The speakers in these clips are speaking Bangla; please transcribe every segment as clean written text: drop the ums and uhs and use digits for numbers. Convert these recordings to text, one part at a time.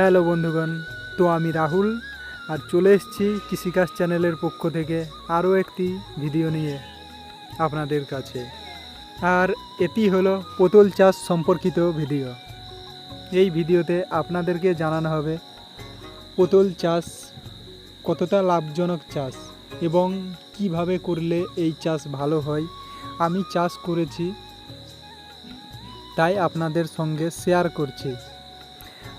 হ্যালো বন্ধুগণ, তো আমি রাহুল আর চলে এসেছি কৃষিকাজ চ্যানেলের পক্ষ থেকে আরও একটি ভিডিও নিয়ে আপনাদের কাছে। আর এটি হলো পটল চাষ সম্পর্কিত ভিডিও। এই ভিডিওতে আপনাদেরকে জানানো হবে পটল চাষ কতটা লাভজনক চাষ এবং কিভাবে করলে এই চাষ ভালো হয়। আমি চাষ করেছি, তাই আপনাদের সঙ্গে শেয়ার করছি।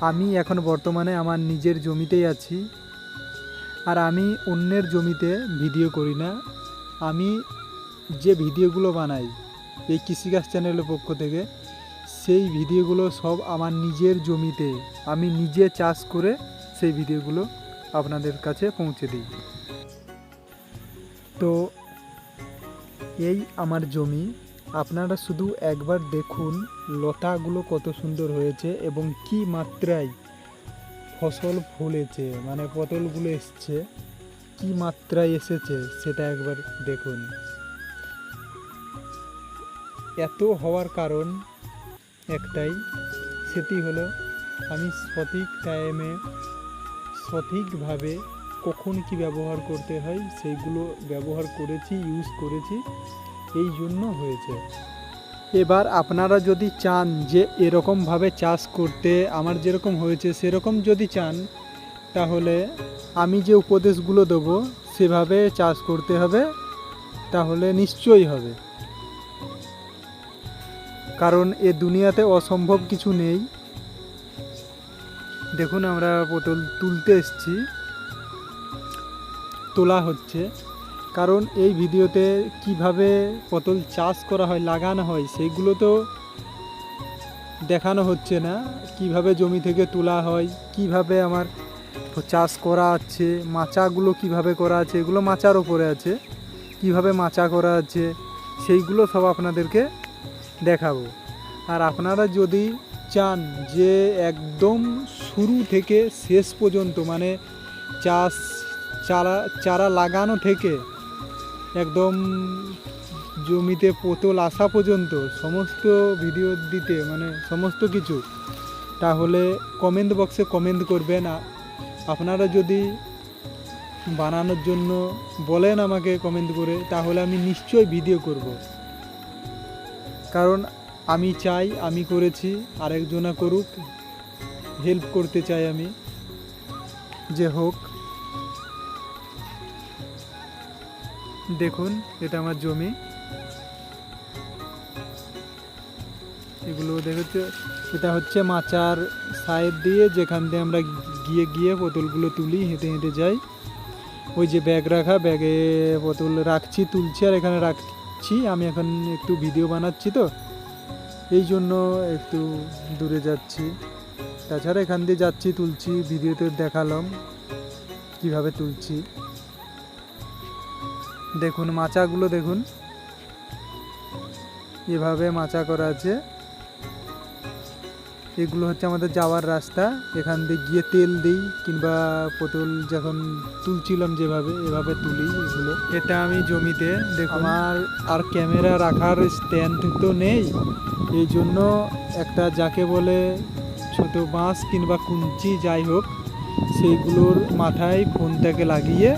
আমি এখন বর্তমানে আমার নিজের জমিতেই আছি, আর আমি অন্যের জমিতে ভিডিও করি না। আমি যে ভিডিওগুলো বানাই এই কৃষিকাজ চ্যানেলের পক্ষ থেকে, সেই ভিডিওগুলো সব আমার নিজের জমিতে আমি নিজে চাষ করে সেই ভিডিওগুলো আপনাদের কাছে পৌঁছে দিই। তো এই আমার জমি, আপনারা শুধু একবার দেখুন লতাগুলো কত সুন্দর হয়েছে এবং কি মাত্রায় ফসল ফলেছে, মানে পটলগুলো এসছে কি মাত্রায় এসেছে সেটা একবার দেখুন। এত হওয়ার কারণ একটাই, সেটি হলো আমি সঠিক টাইমে সঠিকভাবে কখন কি ব্যবহার করতে হয় সেইগুলো ব্যবহার করেছি, ইউজ করেছি, এই জন্য হয়েছে। এবার আপনারা যদি চান যে এরকমভাবে চাষ করতে, আমার যেরকম হয়েছে সেরকম যদি চান, তাহলে আমি যে উপদেশগুলো দেবো সেভাবে চাষ করতে হবে, তাহলে নিশ্চয়ই হবে। কারণ এ দুনিয়াতে অসম্ভব কিছু নেই। দেখুন, আমরা পটল তুলতে এসেছি, তোলা হচ্ছে। কারণ এই ভিডিওতে কিভাবে পটল চাষ করা হয়, লাগানো হয়, সেইগুলো তো দেখানো হচ্ছে না। কিভাবে জমি থেকে তোলা হয়, কিভাবে আমার চাষ করা আছে, মাচাগুলো কিভাবে করা আছে, এগুলো মাচার ওপরে আছে, কিভাবে মাচা করা আছে সেইগুলো সব আপনাদেরকে দেখাবো। আর আপনারা যদি চান যে একদম শুরু থেকে শেষ পর্যন্ত, মানে চাষ চারা লাগানো থেকে একদম জমিতে পটল আসা পর্যন্ত সমস্ত ভিডিও দিতে, মানে সমস্ত কিছু, তাহলে কমেন্ট বক্সে কমেন্ট করবেন। আপনারা যদি বানানোর জন্য বলেন আমাকে কমেন্ট করে, তাহলে আমি নিশ্চয়ই ভিডিও করব। কারণ আমি চাই, আমি করেছি, আরেকজনা করুক, হেল্প করতে চাই আমি, যে হোক। দেখুন, এটা আমার জমি, এগুলো দেখেছে, এটা হচ্ছে মাচার সাইড দিয়ে, যেখান দিয়ে আমরা গিয়ে পটলগুলো তুলি, হেঁটে হেঁটে যাই। ওই যে ব্যাগ রাখা, ব্যাগে পটল রাখছি, তুলছি, আর এখানে রাখছি। আমি এখন একটু ভিডিও বানাচ্ছি, তো এই জন্য একটু দূরে যাচ্ছি। তাছাড়া এখান দিয়ে যাচ্ছি, তুলছি, ভিডিওতে দেখালাম কিভাবে তুলছি। দেখুন মাচাগুলো, দেখুন এভাবে মাচা করা আছে। এগুলো হচ্ছে আমাদের যাওয়ার রাস্তা, এখান দিয়ে গিয়ে তেল দিই, কিংবা পটল যখন তুলছিলাম যেভাবে, এভাবে তুলি এগুলো। এটা আমি জমিতে, দেখুন। আমার আর ক্যামেরা রাখার স্ট্যান্ড তো নেই, এই জন্য একটা যাকে বলে ছোট বাঁশ কিংবা কুঞ্চি, যাই হোক, সেইগুলোর মাথায় ফোনটাকে লাগিয়ে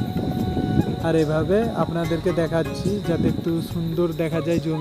আর এভাবে আপনাদেরকে দেখাচ্ছি, যাতে একটু সুন্দর দেখা যায় জমি।